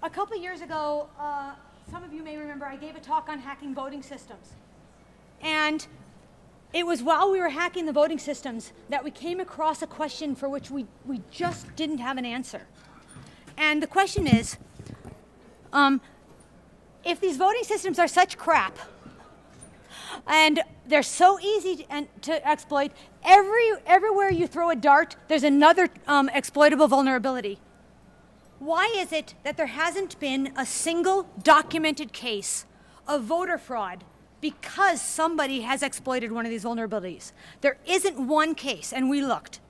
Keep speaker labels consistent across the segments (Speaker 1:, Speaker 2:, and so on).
Speaker 1: a couple years ago, some of you may remember, I gave a talk on hacking voting systems. And it was while we were hacking the voting systems that we came across a question for which we just didn't have an answer. And the question is, if these voting systems are such crap, and they're so easy to exploit, everywhere you throw a dart, there's another exploitable vulnerability. Why is it that there hasn't been a single documented case of voter fraud because somebody has exploited one of these vulnerabilities? There isn't one case, and we looked.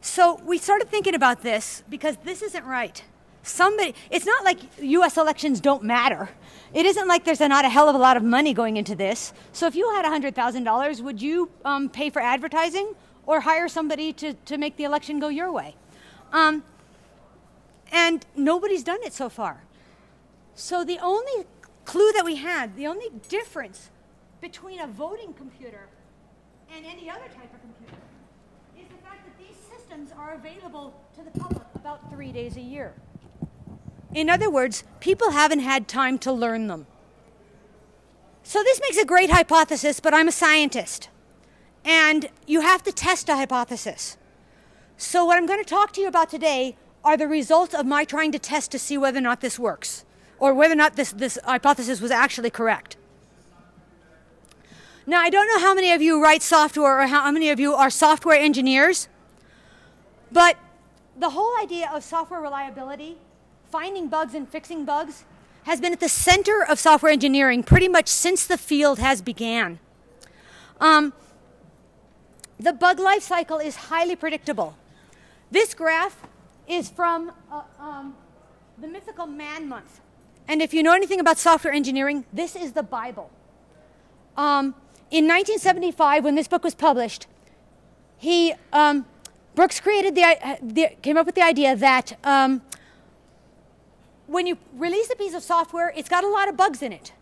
Speaker 1: So we started thinking about this because this isn't right. It's not like US elections don't matter. It isn't like there's not a hell of a lot of money going into this. So if you had $100,000, would you pay for advertising or hire somebody to make the election go your way? And nobody's done it so far. So the only clue that we had, the only difference between a voting computer and any other type of computer is the fact that these systems are available to the public about 3 days a year. In other words, people haven't had time to learn them. So this makes a great hypothesis, but I'm a scientist. And you have to test a hypothesis. So what I'm going to talk to you about today are the results of my trying to test to see whether or not this works, or whether or not this hypothesis was actually correct. Now, I don't know how many of you write software or how many of you are software engineers, but the whole idea of software reliability, finding bugs and fixing bugs, has been at the center of software engineering pretty much since the field has began. The bug life cycle is highly predictable. This graph is from the mythical Man Month. And if you know anything about software engineering, this is the Bible. In 1975, when this book was published, Brooks came up with the idea that when you release a piece of software, it's got a lot of bugs in it.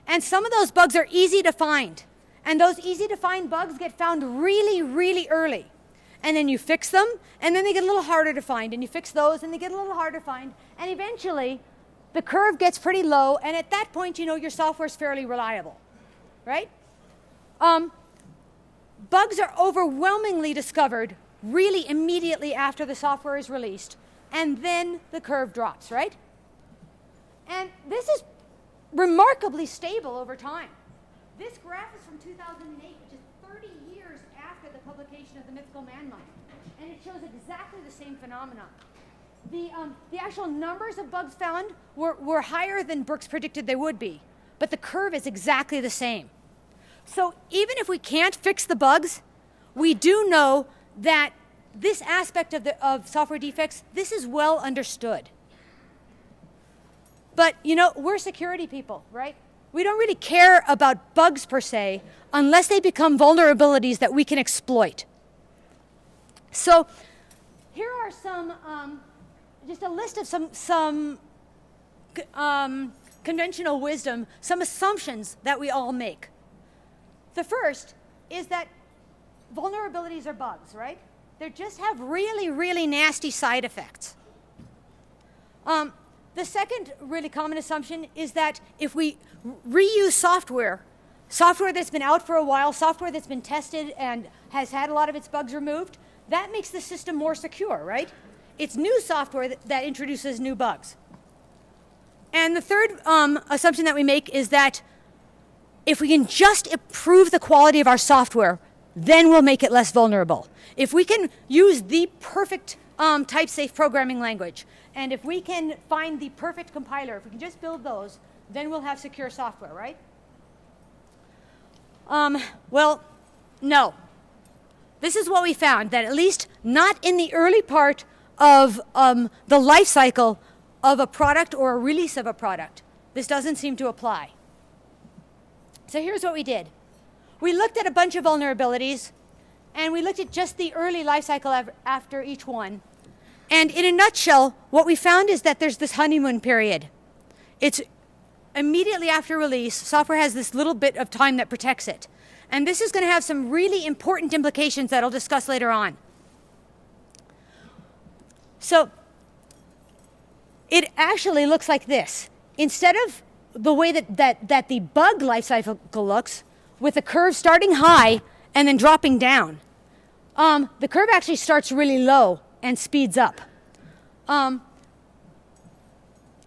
Speaker 1: And some of those bugs are easy to find. And those easy to find bugs get found really, really early. And then you fix them, and then they get a little harder to find. And you fix those, and they get a little harder to find. And eventually, the curve gets pretty low, and at that point, you know your software is fairly reliable, right? Bugs are overwhelmingly discovered really immediately after the software is released, and then the curve drops, right? And this is remarkably stable over time. This graph is from 2008, which is 30 years after the publication of the mythical Man Month, and it shows exactly the same phenomenon. The actual numbers of bugs found were higher than Brooks predicted they would be, but the curve is exactly the same. So even if we can't fix the bugs, we do know that this aspect of software defects, this is well understood. But, you know, we're security people, right? We don't really care about bugs per se unless they become vulnerabilities that we can exploit. So here are some, just a list of some conventional wisdom, some assumptions that we all make. The first is that vulnerabilities are bugs, right? They just have really, really nasty side effects. The second really common assumption is that if we reuse software that's been out for a while, software that's been tested and has had a lot of its bugs removed, that makes the system more secure, right? It's new software that introduces new bugs. And the third assumption that we make is that if we can just improve the quality of our software, then we'll make it less vulnerable. If we can use the perfect type-safe programming language, and if we can find the perfect compiler, if we can just build those, then we'll have secure software, right? Well, no. This is what we found, that at least not in the early part of the life cycle of a product or a release of a product. This doesn't seem to apply. So here's what we did. We looked at a bunch of vulnerabilities, and we looked at just the early life cycle after each one. And in a nutshell, what we found is that there's this honeymoon period. It's immediately after release, software has this little bit of time that protects it. And this is going to have some really important implications that I'll discuss later on. So it actually looks like this. Instead of the way that the bug life cycle looks, with the curve starting high and then dropping down, the curve actually starts really low and speeds up.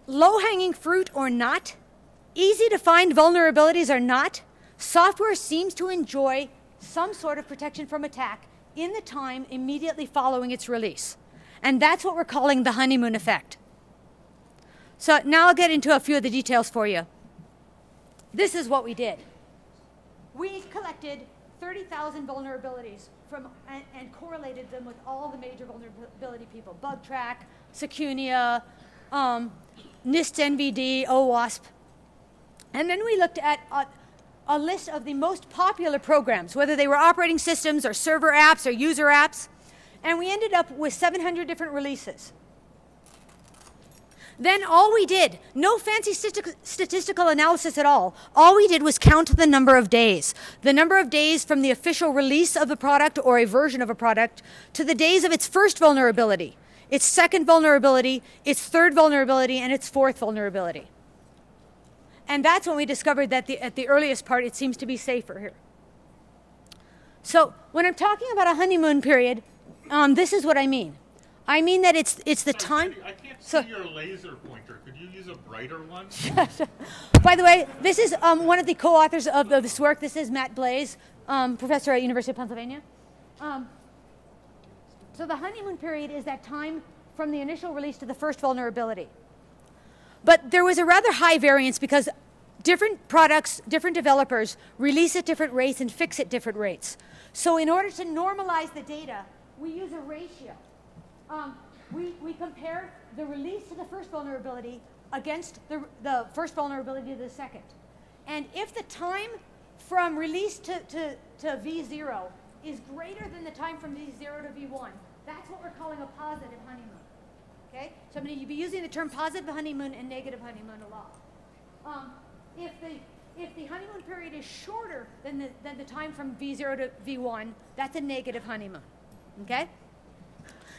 Speaker 1: Low-hanging fruit or not, easy to find vulnerabilities or not, software seems to enjoy some sort of protection from attack in the time immediately following its release. And that's what we're calling the honeymoon effect. So now I'll get into a few of the details for you. This is what we did. We collected 30,000 vulnerabilities and correlated them with all the major vulnerability people: BugTrack, Secunia, NIST NVD, OWASP. And then we looked at a list of the most popular programs, whether they were operating systems or server apps or user apps, and we ended up with 700 different releases. Then all we did, no fancy statistical analysis at all. All we did was count the number of days. The number of days from the official release of a product or a version of a product to the days of its first vulnerability, its second vulnerability, its third vulnerability, and its fourth vulnerability. And that's when we discovered that at the earliest part, it seems to be safer here. So when I'm talking about a honeymoon period, this is what I mean. I mean that it's the time.
Speaker 2: I can't see your laser pointer. Could you use a brighter one?
Speaker 1: By the way, this is one of the co-authors of this work. This is Matt Blaze, professor at University of Pennsylvania. So the honeymoon period is that time from the initial release to the first vulnerability. But there was a rather high variance because different products, different developers release at different rates and fix at different rates. So in order to normalize the data, we use a ratio. We compare the release to the first vulnerability against the first vulnerability to the second. And if the time from release to V0 is greater than the time from V0 to V1, that's what we're calling a positive honeymoon. Okay? So I'm going to be using the term positive honeymoon and negative honeymoon a lot. If the honeymoon period is shorter than the time from V0 to V1, that's a negative honeymoon. Okay?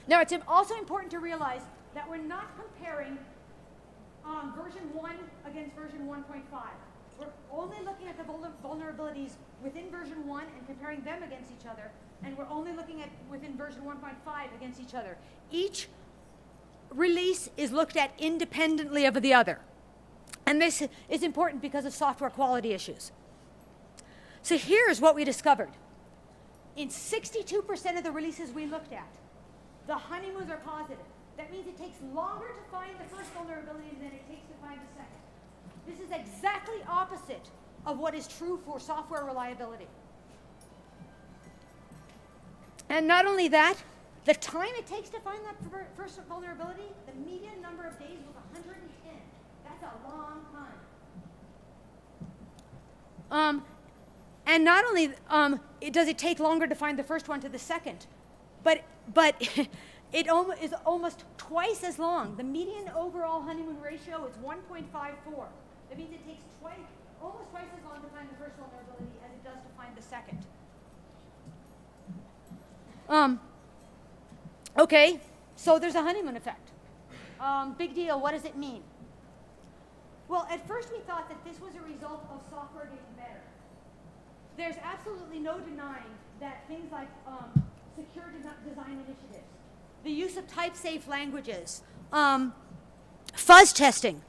Speaker 1: Now, it's also important to realize that we're not comparing version 1 against version 1.5. We're only looking at the vulnerabilities within version 1 and comparing them against each other, and we're only looking at within version 1.5 against each other. Each release is looked at independently of the other. And this is important because of software quality issues. So here's what we discovered. In 62% of the releases we looked at, the honeymoons are positive. That means it takes longer to find the first vulnerability than it takes to find the second. This is exactly opposite of what is true for software reliability. And not only that, the time it takes to find that first vulnerability, the median number of days was 110. That's a long time. And not only does it take longer to find the first one to the second, but it is almost twice as long. The median overall honeymoon ratio is 1.54. That means it takes almost twice as long to find the first vulnerability as it does to find the second. Okay, so there's a honeymoon effect. Big deal, what does it mean? Well, at first we thought that this was a result of software getting better. There's absolutely no denying that things like secure design initiatives, the use of type-safe languages, fuzz testing,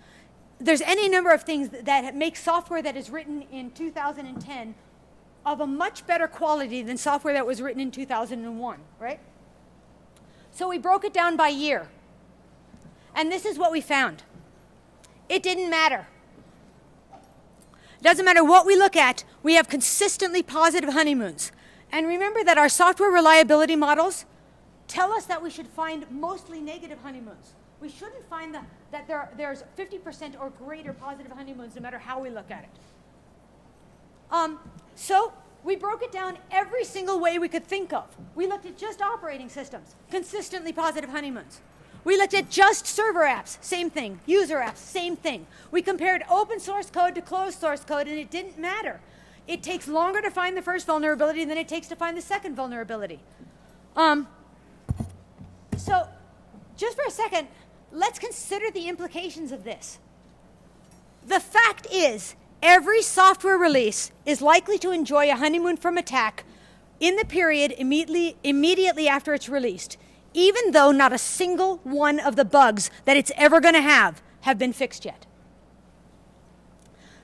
Speaker 1: there's any number of things that make software that is written in 2010 of a much better quality than software that was written in 2001, right? So we broke it down by year. And this is what we found. It didn't matter. Doesn't matter what we look at, we have consistently positive honeymoons. And remember that our software reliability models tell us that we should find mostly negative honeymoons. We shouldn't find that there's 50% or greater positive honeymoons no matter how we look at it. So we broke it down every single way we could think of. We looked at just operating systems, consistently positive honeymoons. We looked at just server apps, same thing. User apps, same thing. We compared open source code to closed source code, and it didn't matter. It takes longer to find the first vulnerability than it takes to find the second vulnerability. So just for a second, let's consider the implications of this. The fact is, every software release is likely to enjoy a honeymoon from attack in the period immediately after it's released, even though not a single one of the bugs that it's ever going to have been fixed yet.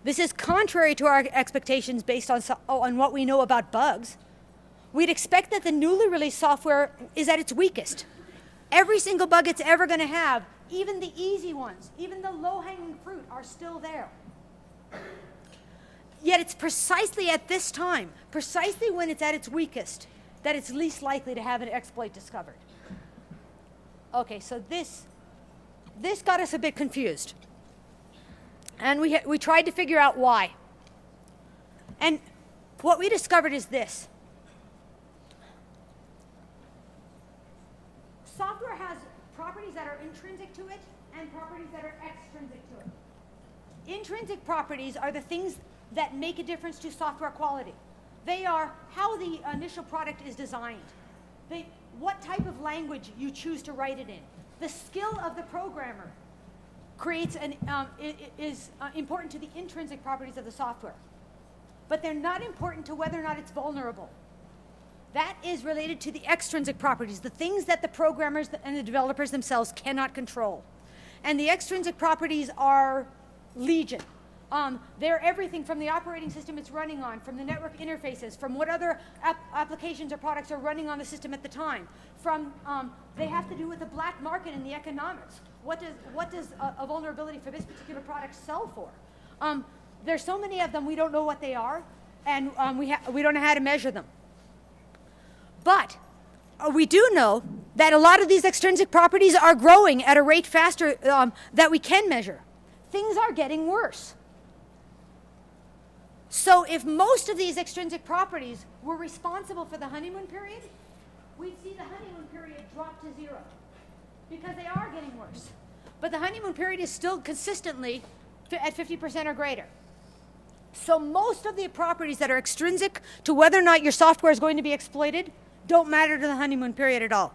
Speaker 1: This is contrary to our expectations based on what we know about bugs. We'd expect that the newly released software is at its weakest. Every single bug it's ever going to have, even the easy ones, even the low-hanging fruit, are still there. Yet it's precisely at this time, precisely when it's at its weakest, that it's least likely to have an exploit discovered. Okay, so this got us a bit confused. And we tried to figure out why. And what we discovered is this. Software has properties that are intrinsic to it and properties that are extrinsic to it. Intrinsic properties are the things that make a difference to software quality. They are how the initial product is designed, what type of language you choose to write it in. The skill of the programmer is important to the intrinsic properties of the software. But they're not important to whether or not it's vulnerable. That is related to the extrinsic properties, the things that the programmers and the developers themselves cannot control. And the extrinsic properties are legion. They're everything from the operating system it's running on, from the network interfaces, from what other applications or products are running on the system at the time. They have to do with the black market and the economics. What does a vulnerability for this particular product sell for? There's so many of them we don't know what they are, and we don't know how to measure them. But we do know that a lot of these extrinsic properties are growing at a rate faster that we can measure. Things are getting worse. So if most of these extrinsic properties were responsible for the honeymoon period, we'd see the honeymoon period drop to 0 because they are getting worse. But the honeymoon period is still consistently at 50% or greater. So most of the properties that are extrinsic to whether or not your software is going to be exploited don't matter to the honeymoon period at all.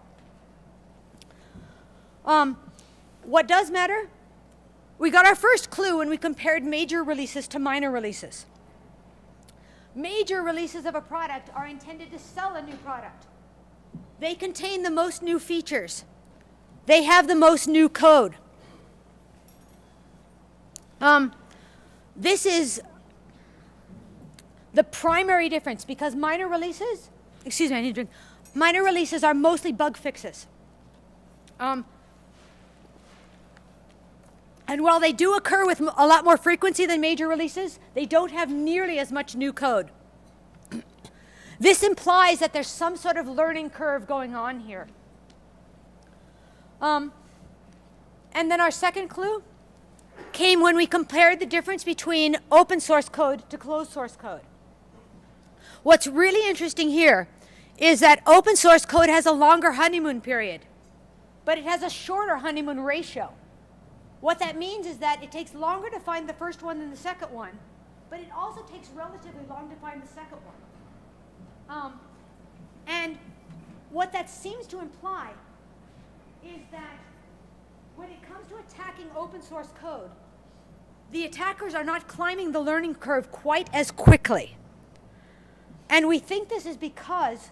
Speaker 1: What does matter? We got our first clue when we compared major releases to minor releases. Major releases of a product are intended to sell a new product. They contain the most new features. They have the most new code. This is the primary difference because minor releases, excuse me, I need a drink. Minor releases are mostly bug fixes. And while they do occur with a lot more frequency than major releases, they don't have nearly as much new code. This implies that there's some sort of learning curve going on here. And then our second clue came when we compared the difference between open source code to closed source code. What's really interesting here is that open source code has a longer honeymoon period, but it has a shorter honeymoon ratio. What that means is that it takes longer to find the first one than the second one, but it also takes relatively long to find the second one. And what that seems to imply is that when it comes to attacking open source code, the attackers are not climbing the learning curve quite as quickly. And we think this is because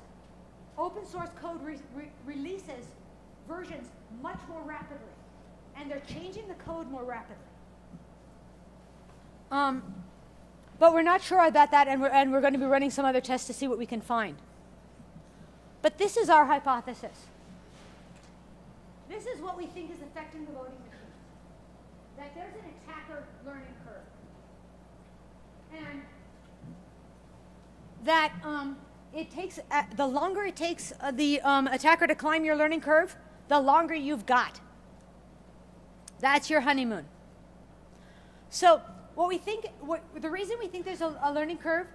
Speaker 1: open source code releases versions much more rapidly. And they're changing the code more rapidly. But we're not sure about that, and we're going to be running some other tests to see what we can find. But this is our hypothesis. This is what we think is affecting the voting machines. That there's an attacker learning curve. And that it takes, the longer it takes the attacker to climb your learning curve, the longer you've got. That's your honeymoon. So the reason we think there's a learning curve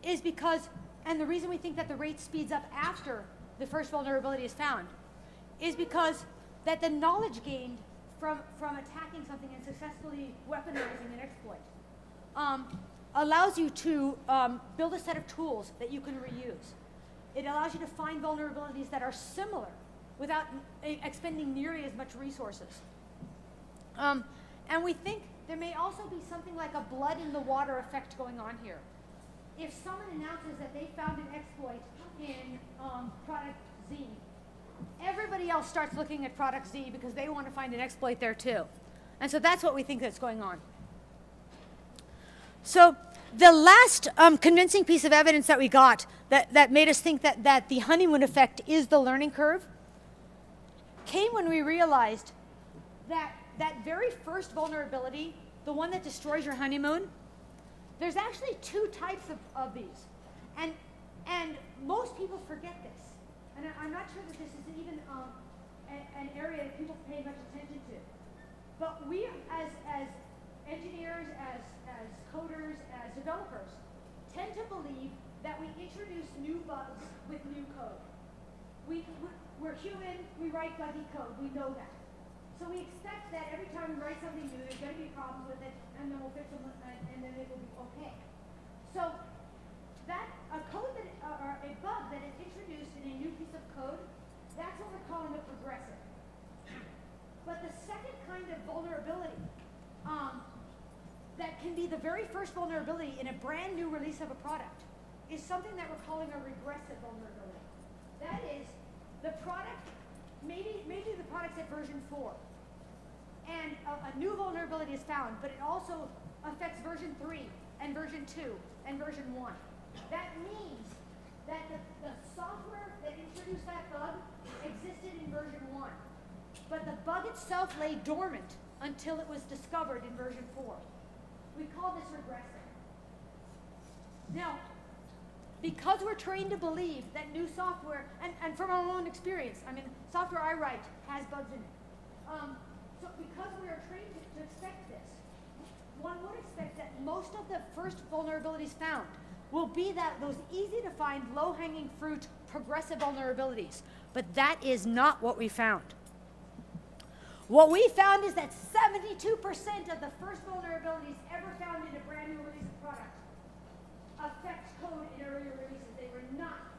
Speaker 1: is because, and the reason we think that the rate speeds up after the first vulnerability is found, is because that the knowledge gained from attacking something and successfully weaponizing an exploit allows you to build a set of tools that you can reuse. It allows you to find vulnerabilities that are similar without expending nearly as much resources. And we think there may also be something like a blood in the water effect going on here. If someone announces that they found an exploit in product Z, everybody else starts looking at product Z because they want to find an exploit there too. And so that's what we think that's going on. So the last convincing piece of evidence that we got that made us think that the honeymoon effect is the learning curve came when we realized that that very first vulnerability, the one that destroys your honeymoon, there's actually two types of these. And most people forget this. And I'm not sure that this is even an area that people pay much attention to. But we, as engineers, as coders, as developers, tend to believe that we introduce new bugs with new code. We're human, we write buggy code, we know that. So we expect that every time we write something new, there's going to be problems with it, and then we'll fix them, and then it will be okay. So that a code that, or a bug that is introduced in a new piece of code, that's what we're calling a progressive. But the second kind of vulnerability, that can be the very first vulnerability in a brand new release of a product, is something that we're calling a regressive vulnerability. That is, the product, maybe the product's at version 4, and a new vulnerability is found, but it also affects version 3, and version 2, and version 1. That means that the software that introduced that bug existed in version 1, but the bug itself lay dormant until it was discovered in version 4. We call this regressive. Now, because we're trained to believe that new software, and from our own experience, I mean, software I write has bugs in it. So because we are trained to expect this, one would expect that most of the first vulnerabilities found will be those easy to find, low-hanging fruit, progressive vulnerabilities. But that is not what we found. What we found is that 72% of the first vulnerabilities ever found in a brand new release of product affect code in earlier releases. They did not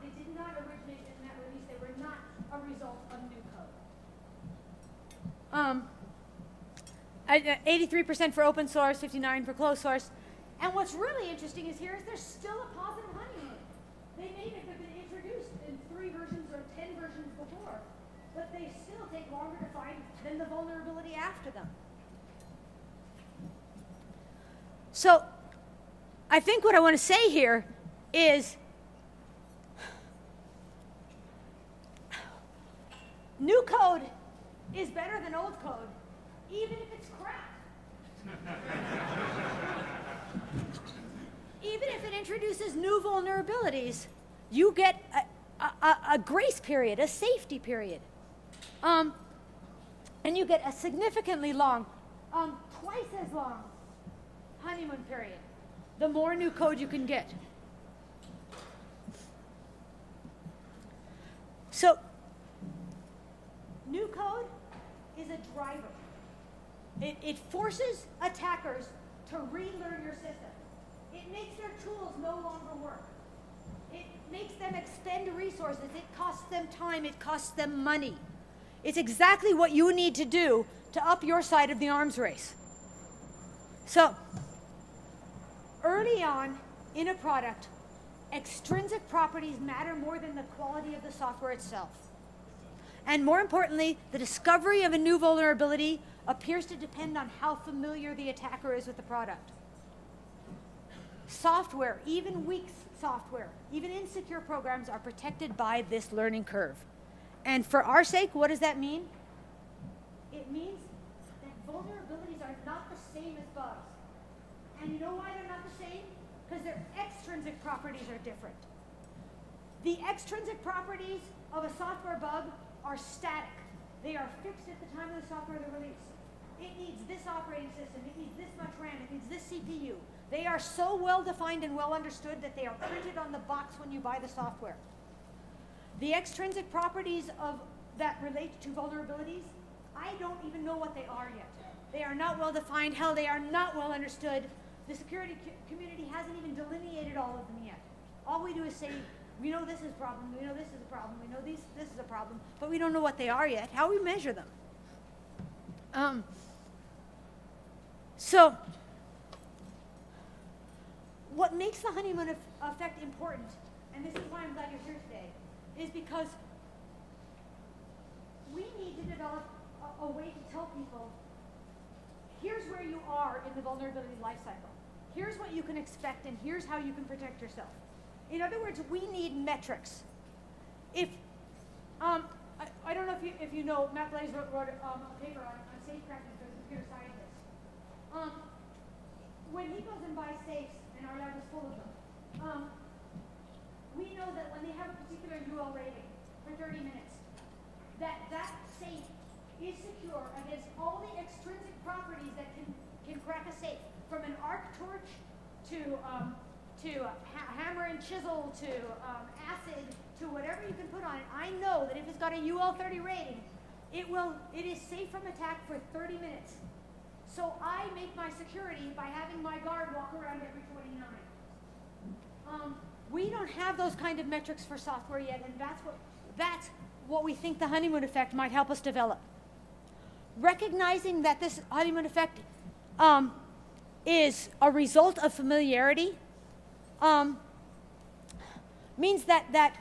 Speaker 1: originate in that release. They were not a result of new code. 83% for open source, 59% for closed source. And what's really interesting is there's still a positive honeymoon. They may have been introduced in 3 versions or 10 versions before, but they still take longer to find than the vulnerability after them. So I think what I want to say here is new code is better than old code, even if it's crap. Even if it introduces new vulnerabilities, you get a grace period, a safety period. And you get a significantly long, twice as long honeymoon period, the more new code you can get. So, new code is a driver. It forces attackers to relearn your system. It makes their tools no longer work. It makes them expend resources. It costs them time. It costs them money. It's exactly what you need to do to up your side of the arms race. So, early on in a product, extrinsic properties matter more than the quality of the software itself. And more importantly, the discovery of a new vulnerability appears to depend on how familiar the attacker is with the product. Software, even weak software, even insecure programs are protected by this learning curve. And for our sake, what does that mean? It means that vulnerabilities are not the same as bugs. And you know why they're not the same? Because their extrinsic properties are different. The extrinsic properties of a software bug are static. They are fixed at the time of the software release. It needs this operating system, it needs this much RAM, it needs this CPU. They are so well defined and well understood that they are printed on the box when you buy the software. The extrinsic properties that relate to vulnerabilities, I don't even know what they are yet. They are not well defined. Hell, they are not well understood. The security community hasn't even delineated all of them yet. All we do is say, we know this is a problem, we know this is a problem, we know this is a problem, but we don't know what they are yet. How do we measure them? So what makes the honeymoon effect important, and this is why I'm glad you're here today, is because we need to develop a way to tell people, here's where you are in the vulnerability life cycle. Here's what you can expect, and here's how you can protect yourself. In other words, we need metrics. If I don't know if you know, Matt Blaze wrote a paper on safecracking for the computer scientists. When he goes and buys safes, and our lab is full of them, we know that when they have a particular UL rating for 30 minutes, that safe is secure against all the extrinsic properties that can crack a safe, from an arc torch to hammer and chisel to acid to whatever you can put on it. I know that if it's got a UL 30 rating, it is safe from attack for 30 minutes. So I make my security by having my guard walk around every 29. We don't have those kind of metrics for software yet, and that's what we think the honeymoon effect might help us develop. Recognizing that this honeymoon effect is a result of familiarity means that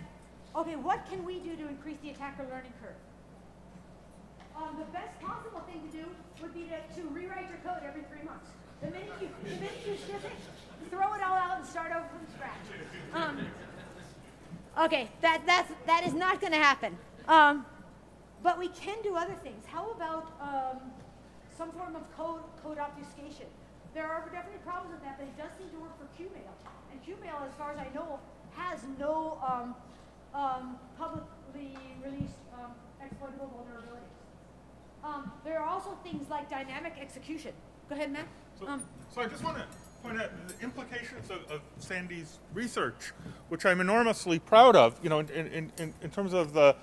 Speaker 1: okay, what can we do to increase the attacker learning curve? The best possible thing to do would be to rewrite your code every 3 months. The minute you ship it, throw it all out and start over from scratch. Okay, that is not going to happen. But we can do other things. How about some form of code obfuscation? There are definitely problems with that, but it does seem to work for QMail. And QMail, as far as I know, has no publicly released exploitable vulnerabilities. There are also things like dynamic execution. Go ahead, Matt.
Speaker 2: So I just want to point out the implications of Sandy's research, which I'm enormously proud of, you know, in terms of the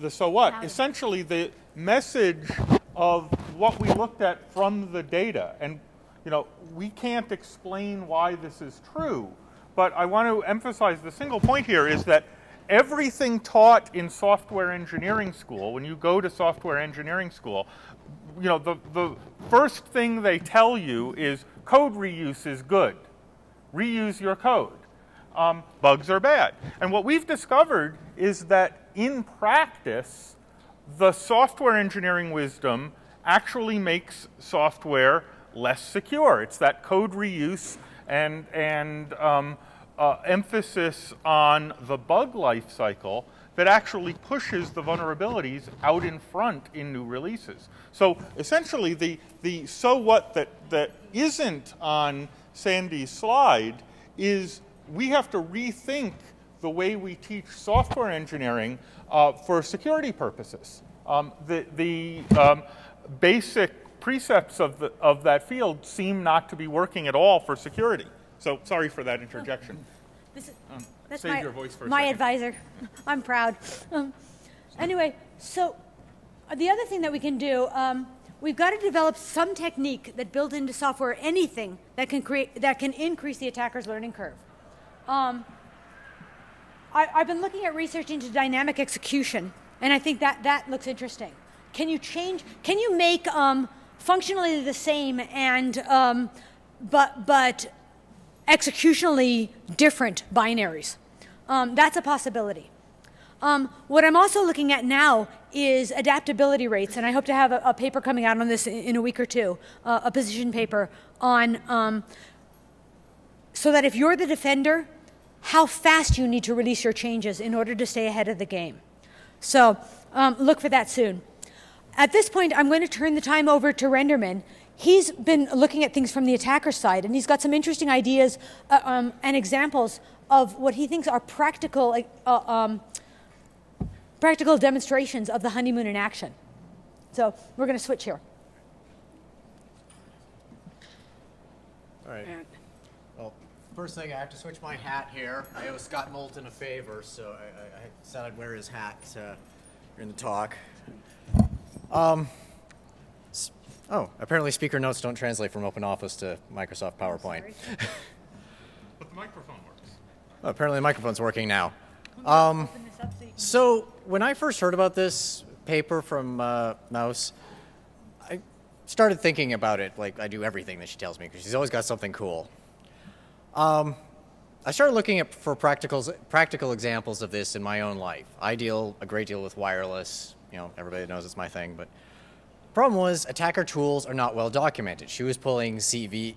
Speaker 2: so what.
Speaker 1: Wow.
Speaker 2: Essentially, the message of what we looked at from the data. And, you know, we can't explain why this is true, but I want to emphasize the single point here is that everything taught in software engineering school, when you go to software engineering school, you know, the first thing they tell you is code reuse is good. Reuse your code. Bugs are bad. And what we've discovered is that in practice, the software engineering wisdom actually makes software less secure. It's that code reuse and emphasis on the bug life cycle that actually pushes the vulnerabilities out in front in new releases. So essentially, the so what that isn't on Sandy's slide is we have to rethink the way we teach software engineering for security purposes. The basic precepts of that field seem not to be working at all for security. So sorry for that interjection.
Speaker 1: That's
Speaker 2: Save your voice for a
Speaker 1: my
Speaker 2: second.
Speaker 1: advisor. I'm proud. Anyway, so the other thing that we can do, we've got to develop some technique that builds into software anything that can increase the attacker's learning curve. I've been looking at research into dynamic execution, and I think that looks interesting. Can you make functionally the same and but executionally different binaries? That's a possibility. What I'm also looking at now is adaptability rates, and I hope to have a paper coming out on this in a week or two, a position paper on so that if you're the defender, how fast you need to release your changes in order to stay ahead of the game. So look for that soon. At this point, I'm going to turn the time over to Renderman. He's been looking at things from the attacker side, and he's got some interesting ideas and examples of what he thinks are practical demonstrations of the honeymoon in action. So we're going to switch here.
Speaker 3: All right. Well, first thing, I have to switch my hat here. I owe Scott Moulton a favor, so I said I'd wear his hat during the talk. Oh, apparently speaker notes don't translate from OpenOffice to Microsoft PowerPoint.
Speaker 2: But the microphone works.
Speaker 3: Well, apparently the microphone's working now. So when I first heard about this paper from Mouse, I started thinking about it like I do everything that she tells me, because she's always got something cool. I started looking for practical examples of this in my own life. I deal a great deal with wireless. You know, everybody knows it's my thing, but the problem was attacker tools are not well documented. She was pulling CVE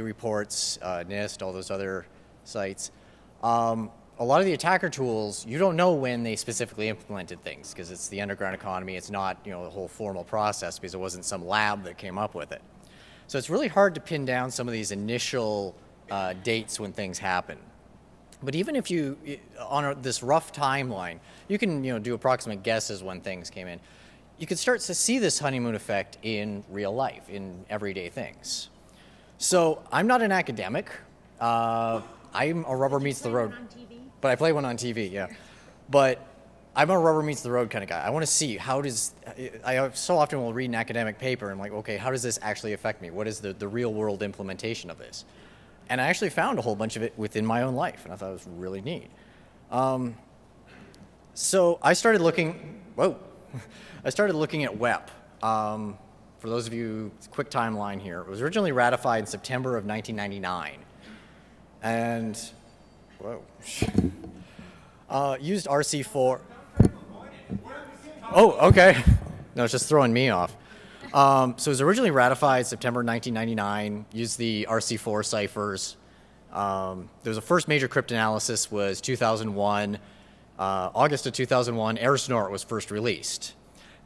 Speaker 3: reports, NIST, all those other sites. A lot of the attacker tools, you don't know when they specifically implemented things, because it's the underground economy. It's not, you know, the whole formal process, because it wasn't some lab that came up with it. So it's really hard to pin down some of these initial dates when things happen. But even if you, on this rough timeline, you can, you know, do approximate guesses when things came in. You could start to see this honeymoon effect in real life, in everyday things. So I'm not an academic. I'm a rubber meets the road. But I play one on TV, yeah. But I'm a rubber meets the road kind of guy. I want to see how does, I so often will read an academic paper and I'm like, okay, how does this actually affect me? What is the real world implementation of this? And I actually found a whole bunch of it within my own life, and I thought it was really neat. So I started looking, I started looking at WEP. For those of you, quick timeline here. It was originally ratified in September of 1999. And, used RC4. Oh, okay. No, it's just throwing me off. So it was originally ratified September 1999, used the RC4 ciphers. There was a first major cryptanalysis was 2001. August of 2001, AirSnort was first released.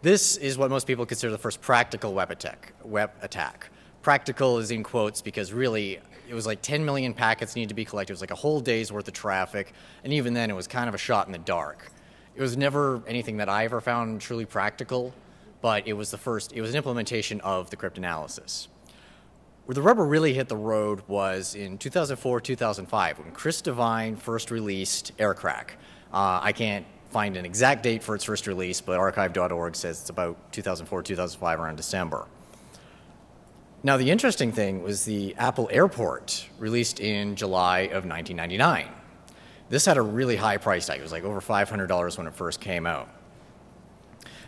Speaker 3: This is what most people consider the first practical web attack. Practical is in quotes because really it was like 10 million packets needed to be collected. It was like a whole day's worth of traffic, and even then it was kind of a shot in the dark. It was never anything that I ever found truly practical, but it was it was an implementation of the cryptanalysis. Where the rubber really hit the road was in 2004, 2005, when Chris Devine first released AirCrack. I can't find an exact date for its first release, but archive.org says it's about 2004, 2005, around December. Now, the interesting thing was the Apple Airport, released in July of 1999. This had a really high price tag. It was like over $500 when it first came out.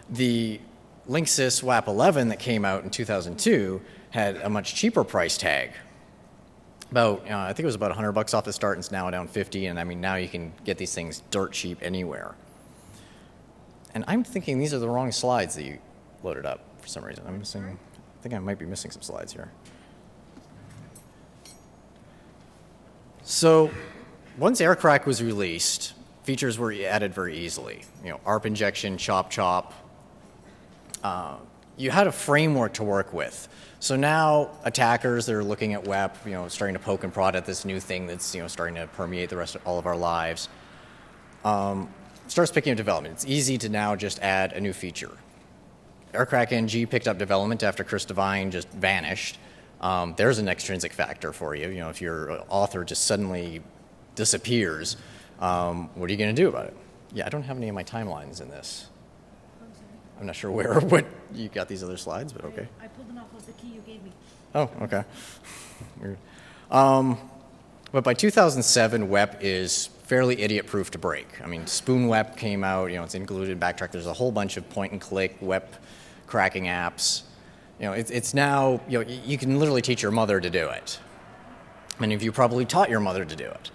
Speaker 3: The Linksys WAP 11 that came out in 2002 had a much cheaper price tag. About, I think it was about $100 off the start, and it's now down 50, and I mean, now you can get these things dirt cheap anywhere. And I'm thinking these are the wrong slides that you loaded up for some reason. I think I might be missing some slides here. So once AirCrack was released, features were added very easily. You know, ARP injection, chop. You had a framework to work with. So now attackers that are looking at WEP, you know, starting to poke and prod at this new thing that's, you know, starting to permeate the rest of all of our lives, starts picking up development. It's easy to now just add a new feature. AirCrack NG picked up development after Chris Devine just vanished. There's an extrinsic factor for you. You know, if your author just suddenly disappears, what are you going to do about it? Yeah, I don't have any of my timelines in this. I'm not sure what you got these other slides, but okay.
Speaker 1: I pulled them off of the key you gave me.
Speaker 3: Oh, okay. Weird. But by 2007, WEP is fairly idiot-proof to break. I mean, Spoon WEP came out. You know, it's included in Backtrack. There's a whole bunch of point-and-click WEP cracking apps. You know, it's now, you know, you can literally teach your mother to do it. Many of you probably taught your mother to do it.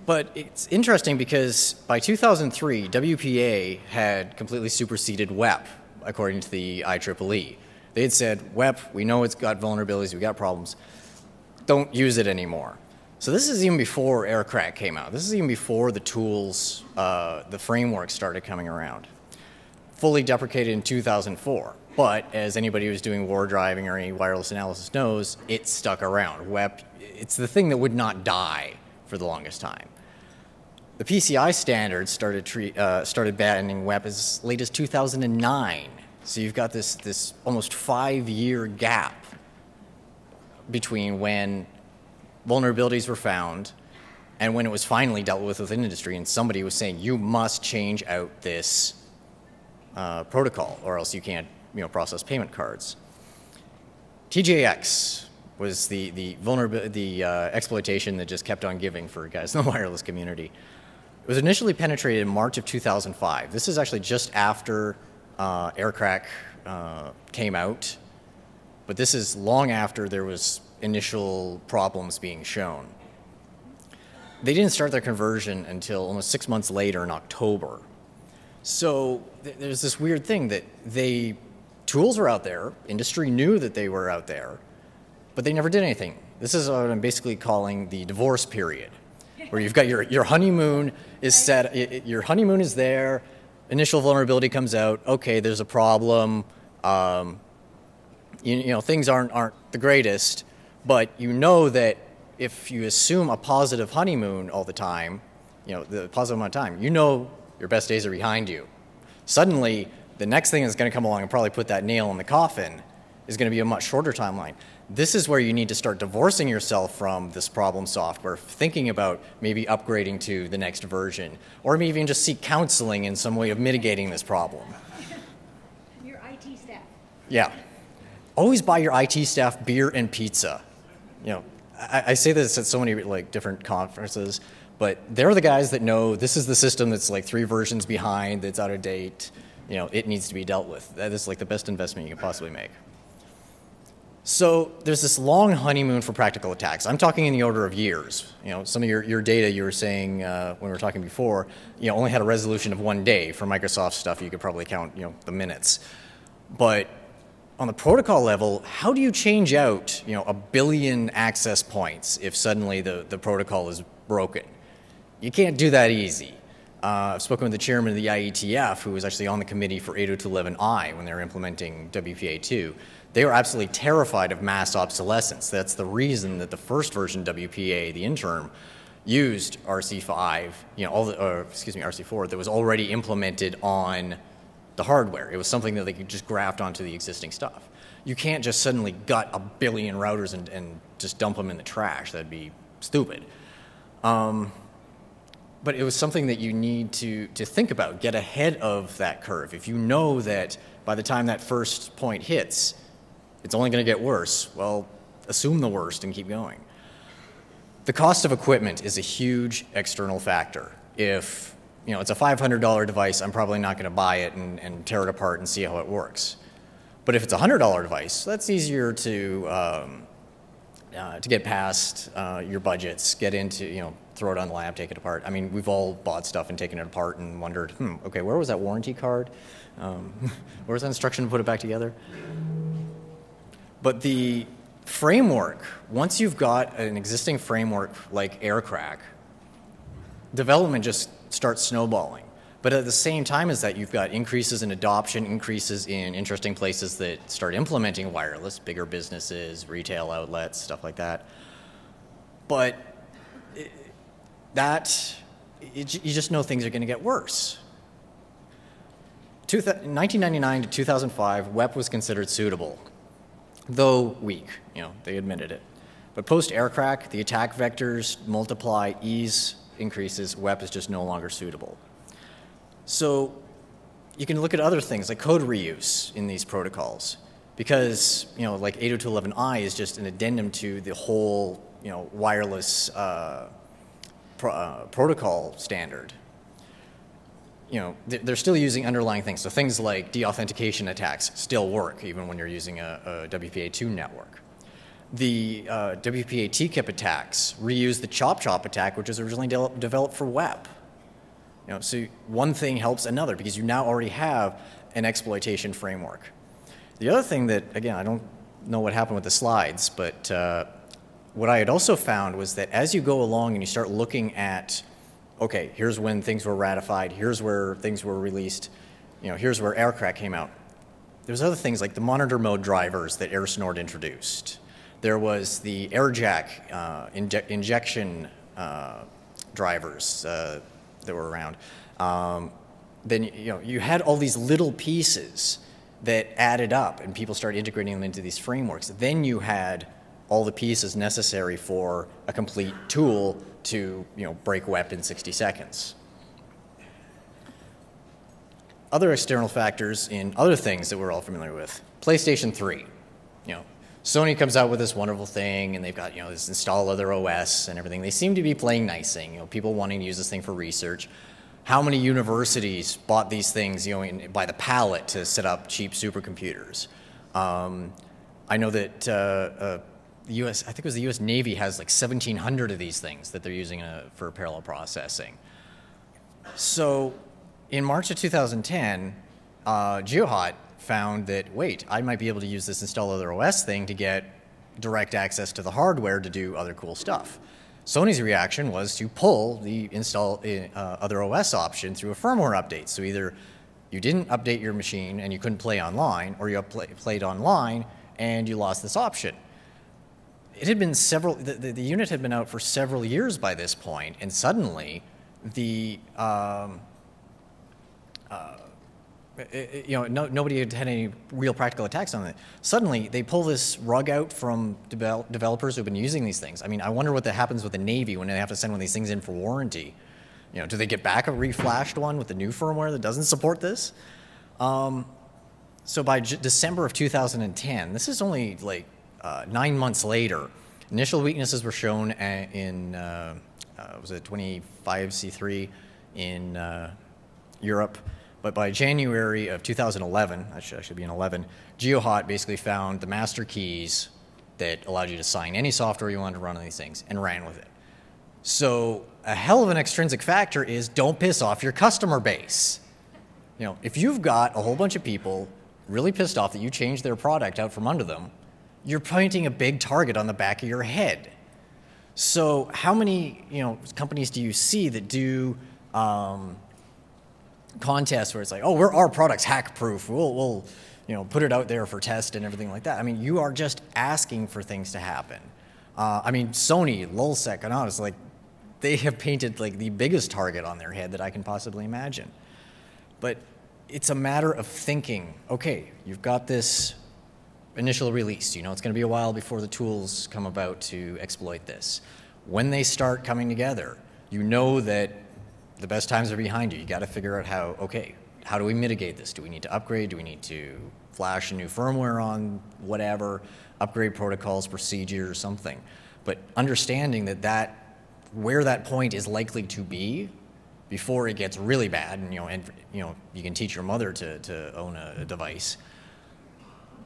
Speaker 3: But it's interesting because by 2003, WPA had completely superseded WEP, according to the IEEE. They had said, WEP, we know it's got vulnerabilities, we've got problems, don't use it anymore. So this is even before AirCrack came out. This is even before the tools, the framework started coming around. Fully deprecated in 2004. But as anybody who's doing war driving or any wireless analysis knows, it stuck around. WEP, it's the thing that would not die for the longest time. The PCI standards started banning WEP as late as 2009. So you've got this almost 5-year gap between when vulnerabilities were found and when it was finally dealt with within industry, and somebody was saying, you must change out this protocol or else you can't, you know, process payment cards. TJX was the exploitation that just kept on giving for guys in the wireless community. It was initially penetrated in March of 2005. This is actually just after AirCrack came out, but this is long after there was initial problems being shown. They didn't start their conversion until almost 6 months later in October. So there's this weird thing that tools were out there, industry knew that they were out there, but they never did anything. This is what I'm basically calling the divorce period, where you've got your honeymoon is set, your honeymoon is there, initial vulnerability comes out, okay, there's a problem, things aren't the greatest, but you know that if you assume a positive honeymoon all the time, the positive amount of time, your best days are behind you. Suddenly, the next thing that's going to come along and probably put that nail in the coffin is going to be a much shorter timeline. This is where you need to start divorcing yourself from this problem software, thinking about maybe upgrading to the next version, or maybe even just seek counseling in some way of mitigating this problem.
Speaker 1: Your IT staff.
Speaker 3: Yeah. Always buy your IT staff beer and pizza. I say this at so many different conferences, but they're the guys that know this is the system that's 3 versions behind, that's out of date. It needs to be dealt with. That is the best investment you can possibly make. So there's this long honeymoon for practical attacks. I'm talking in the order of years. Some of your data you were saying when we were talking before, only had a resolution of 1 day. For Microsoft stuff, you could probably count, the minutes. But on the protocol level, how do you change out, 1 billion access points if suddenly the protocol is broken? You can't do that easy. I've spoken with the chairman of the IETF, who was actually on the committee for 802.11i when they were implementing WPA2. They were absolutely terrified of mass obsolescence. That's the reason that the first version WPA, the interim, used RC5, RC4 that was already implemented on the hardware. It was something that they could just graft onto the existing stuff. You can't just suddenly gut 1 billion routers and just dump them in the trash. That'd be stupid. But it was something that you need to think about, get ahead of that curve. If you know that by the time that first point hits, it's only going to get worse, well, assume the worst and keep going. The cost of equipment is a huge external factor. If it's a $500 device, I'm probably not going to buy it and tear it apart and see how it works. But if it's a $100 device, that's easier to get past your budgets, get into, throw it on the lab, take it apart. I mean, we've all bought stuff and taken it apart and wondered, okay, where was that warranty card? Where was that instruction to put it back together? But the framework, once you've got an existing framework like AirCrack, development just starts snowballing. But at the same time as that, you've got increases in adoption, increases in interesting places that start implementing wireless, bigger businesses, retail outlets, stuff like that. But you just know things are going to get worse. 1999 to 2005, WEP was considered suitable, though weak. They admitted it. But post-AirCrack, the attack vectors multiply, ease increases, WEP is just no longer suitable. So you can look at other things like code reuse in these protocols, because 802.11i is just an addendum to the whole wireless protocol standard. They're still using underlying things. So things like deauthentication attacks still work even when you're using a WPA2 network. The WPA TKIP attacks reuse the chop attack, which was originally developed for WEP. So one thing helps another because you now already have an exploitation framework. The other thing that, again, I don't know what happened with the slides, but what I had also found was that as you go along and you start looking at, okay, here's when things were ratified, here's where things were released, here's where AirCrack came out. There's other things like the monitor mode drivers that AirSnort introduced. There was the AirJack injection drivers that were around. Then you had all these little pieces that added up, and people started integrating them into these frameworks. Then you had all the pieces necessary for a complete tool to break WEP in 60 seconds. Other external factors in other things that we're all familiar with. PlayStation 3. Sony comes out with this wonderful thing, and they've got this install other OS and everything. They seem to be playing nice thing. People wanting to use this thing for research. how many universities bought these things, by the pallet to set up cheap supercomputers. I know that the U.S., I think it was the U.S. Navy has like 1,700 of these things that they're using for parallel processing. So in March of 2010, GeoHot found that, wait, I might be able to use this install other OS thing to get direct access to the hardware to do other cool stuff. Sony's reaction was to pull the install other OS option through a firmware update. So either you didn't update your machine and you couldn't play online, or you played online and you lost this option. It had been the unit had been out for several years by this point, and suddenly the nobody had any real practical attacks on it. Suddenly, they pull this rug out from developers who've been using these things. I mean, I wonder what that happens with the Navy when they have to send one of these things in for warranty. Do they get back a reflashed one with the new firmware that doesn't support this? So by December of 2010, this is only like 9 months later, initial weaknesses were shown in, was it 25C3 in Europe. But by January of 2011, I should be in 11, GeoHot basically found the master keys that allowed you to sign any software you wanted to run on these things and ran with it. So a hell of an extrinsic factor is don't piss off your customer base. If you've got a whole bunch of people really pissed off that you changed their product out from under them, you're pointing a big target on the back of your head. So how many companies do you see that do contests where it's like, oh, our product's hack-proof. We'll put it out there for test and everything like that. I mean, you are just asking for things to happen. I mean, Sony, Lulzsec, and honest, like, they have painted like the biggest target on their head that I can possibly imagine. But it's a matter of thinking, okay, you've got this initial release. It's going to be a while before the tools come about to exploit this. When they start coming together, you know that the best times are behind you. You got to figure out how do we mitigate this? Do we need to upgrade? Do we need to flash a new firmware on whatever, upgrade protocols, procedures, something? But understanding where that point is likely to be before it gets really bad, and you can teach your mother to own a device.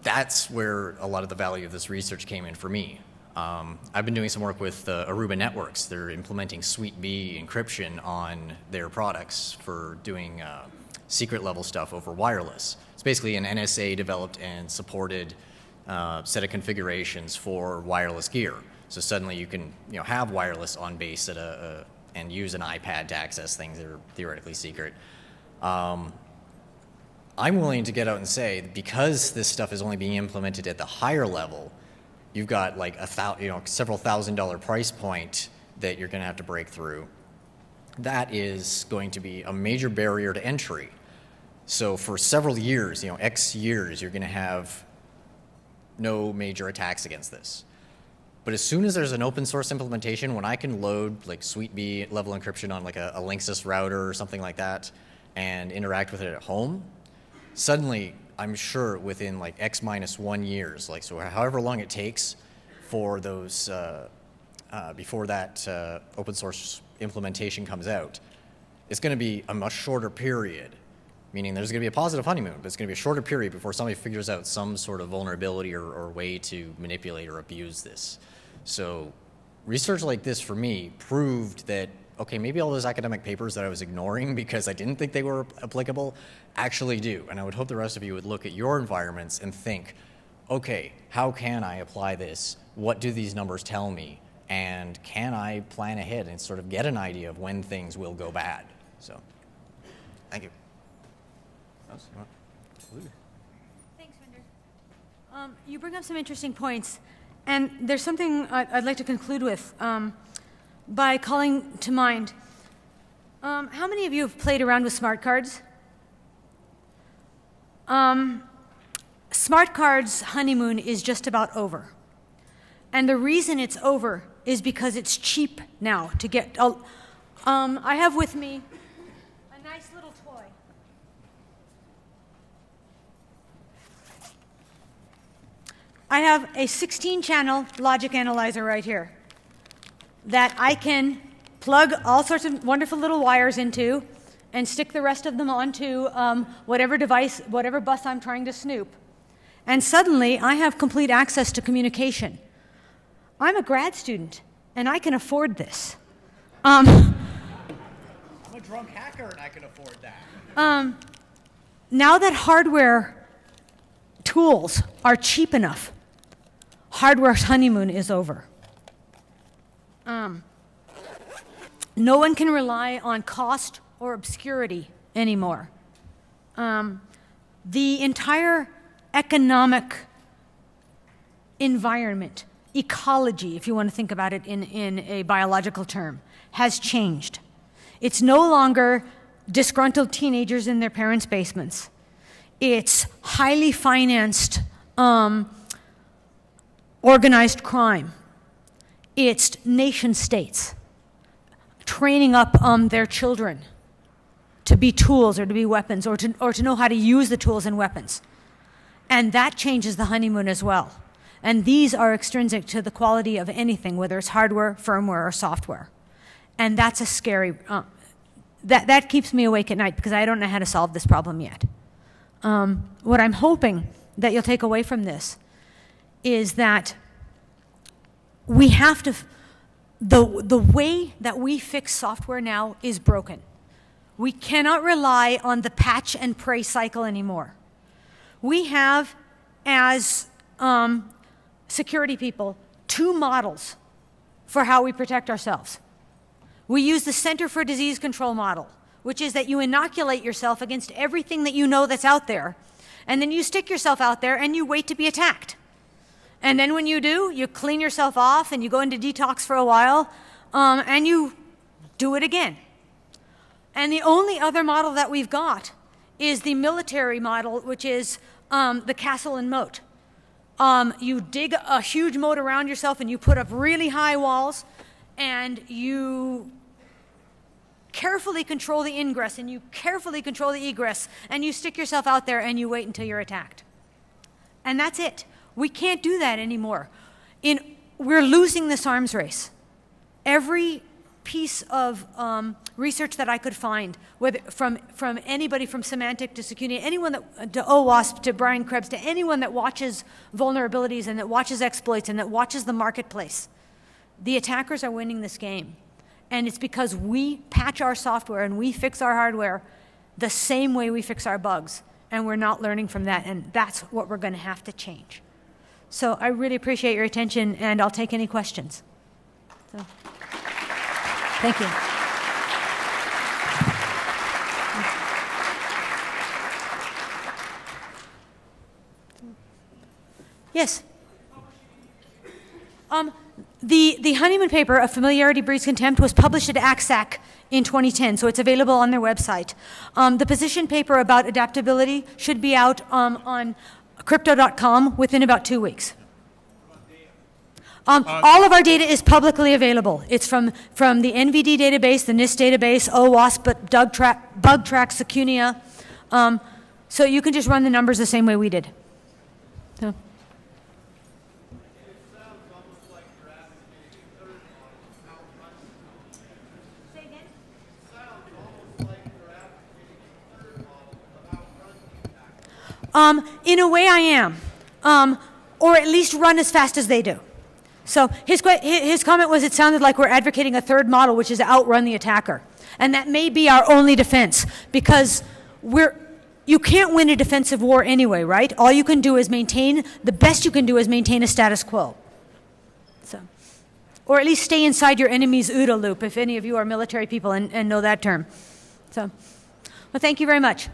Speaker 3: That's where a lot of the value of this research came in for me. I've been doing some work with Aruba Networks. They're implementing Suite B encryption on their products for doing secret level stuff over wireless. It's basically an NSA developed and supported set of configurations for wireless gear. So suddenly you can have wireless on base and use an iPad to access things that are theoretically secret. I'm willing to get out and say, because this stuff is only being implemented at the higher level, you've got like several $1,000 price point that you're going to have to break through. That is going to be a major barrier to entry. So for several years, X years, you're going to have no major attacks against this. But as soon as there's an open source implementation, when I can load like Suite B level encryption on like a Linksys router or something like that and interact with it at home, suddenly I'm sure within like X minus 1 years, like so however long it takes for those, before that open source implementation comes out, it's going to be a much shorter period, meaning there's going to be a positive honeymoon, but it's going to be a shorter period before somebody figures out some sort of vulnerability or way to manipulate or abuse this. So research like this for me proved that, okay, maybe all those academic papers that I was ignoring because I didn't think they were applicable actually do. And I would hope the rest of you would look at your environments and think, okay, how can I apply this? What do these numbers tell me? And can I plan ahead and sort of get an idea of when things will go bad? So, thank you.
Speaker 2: Absolutely.
Speaker 1: Thanks, Vinder. You bring up some interesting points. And there's something I'd like to conclude with by calling to mind. How many of you have played around with smart cards? Smart cards Honeymoon is just about over. And the reason it's over is because it's cheap now to get. I have with me a nice little toy. I have a 16-channel logic analyzer right here that I can plug all sorts of wonderful little wires into and stick the rest of them onto whatever device, whatever bus I'm trying to snoop. And suddenly, I have complete access to communication. I'm a grad student, and I can afford this.
Speaker 3: I'm a drunk hacker, and I can afford that.
Speaker 1: Now that hardware tools are cheap enough, hardware's honeymoon is over. No one can rely on cost or obscurity anymore. The entire economic environment, ecology, if you want to think about it in a biological term, has changed. It's no longer disgruntled teenagers in their parents' basements. It's highly financed, organized crime. It's nation states training up their children to be tools or to be weapons or to know how to use the tools and weapons. And that changes the honeymoon as well. And these are extrinsic to the quality of anything, whether it's hardware, firmware, or software. And that's a scary, that keeps me awake at night because I don't know how to solve this problem yet. What I'm hoping that you'll take away from this is that we have to, the way that we fix software now is broken. We cannot rely on the patch and pray cycle anymore. We have, as security people, two models for how we protect ourselves. We use the Center for Disease Control model, which is that you inoculate yourself against everything that you know that's out there, and then you stick yourself out there and you wait to be attacked. And then when you do, you clean yourself off and you go into detox for a while, and you do it again. And the only other model that we've got is the military model, which is the castle and moat. You dig a huge moat around yourself and you put up really high walls, and you carefully control the ingress and you carefully control the egress, and you stick yourself out there and you wait until you're attacked. And that's it. We can't do that anymore. We're losing this arms race. Every piece of research that I could find, whether from anybody from Symantec to Security, anyone that, to OWASP, to Brian Krebs, to anyone that watches vulnerabilities and that watches exploits and that watches the marketplace, the attackers are winning this game. And it's because we patch our software and we fix our hardware the same way we fix our bugs. And we're not learning from that, and that's what we're going to have to change. So I really appreciate your attention, and I'll take any questions. So, thank you. Yes? The Honeymoon paper of Familiarity Breeds Contempt was published at ACSAC in 2010, so it's available on their website. The position paper about adaptability should be out on crypto.com within about 2 weeks. All of our data is publicly available. It's from the NVD database, the NIST database, OWASP, but BugTrack, Secunia. So you can just run the numbers the same way we did. So. In a way I am, or at least run as fast as they do. So his comment was, it sounded like we're advocating a third model, which is to outrun the attacker. And that may be our only defense, because you can't win a defensive war anyway, right? All you can do is the best you can do is maintain a status quo. So, or at least stay inside your enemy's OODA loop, if any of you are military people and know that term. So, well, thank you very much.